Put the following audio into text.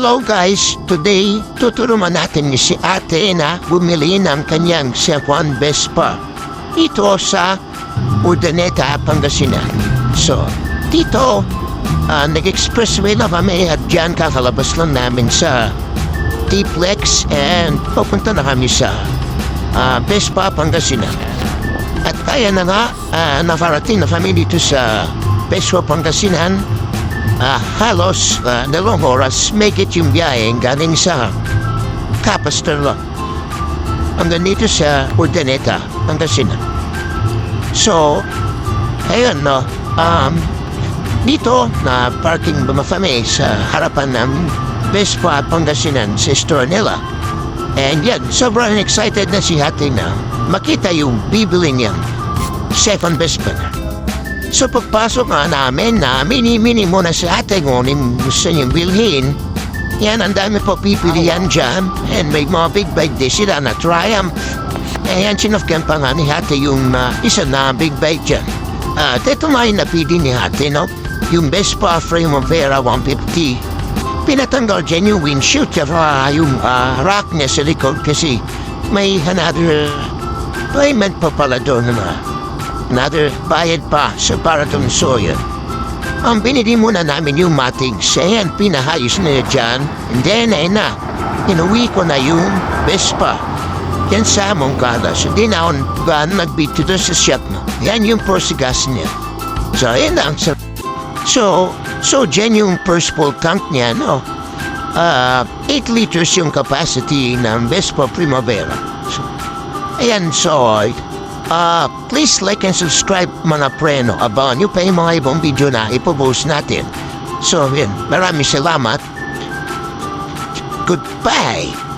Hello guys! Today, tuturuan natin si ate na bumili ng kanyang Juan Vespa. Ito sa Urdaneta, Pangasinan. So, dito, nag-expressway na kami at dyan kakalabas lang namin sa T-Plex and pupunta na kami sa Vespa, Pangasinan. At kaya na nga, nakarating na kami dito sa Vespa, Pangasinan. Halos 2 oras make it yung biyahe galing sa Capister lang hanggang dito sa Urdaneta, Pangasinan. So, ayun no, dito na parking ba kami sa harapan ng Vespa Pangasinan sa store nila. And yan, sobrang excited na si ate na makita yung bibili niyang second Vespa na. So pagpasok nga namin na mini-mini muna sa ate kung gusto niyong bilhin. Yan, ang dami po pipilian dyan. And may mga big bike din sila na Triumph. Ayan, sinufkan pa nga ni ate yung isa na big bike dyan. Ito nga yung napili ni ate, no? Yung Vespa Primavera 150. Pinatanggal dyan yung windshield kaya yung rack niya sa likod kasi may another payment pa pala doon na another bayad pa sa Paraton Soya. Ang binili muna namin yung Matigs, ayan, pinahayos na dyan. And then, ayun na, inuwi ko na yung Vespa. Yan sa Mongkada. So, di na ako nag-beat dito sa shop na. Yan yung first gas niya. So, ayan lang. So, dyan yung first full tank niya, no? 8 liters yung capacity ng Vespa Primavera. So, ayan, so, please like and subscribe mga preno. Abangan nyo pa yung mga ibang video na ipopost natin. So, yun. Maraming salamat. Goodbye!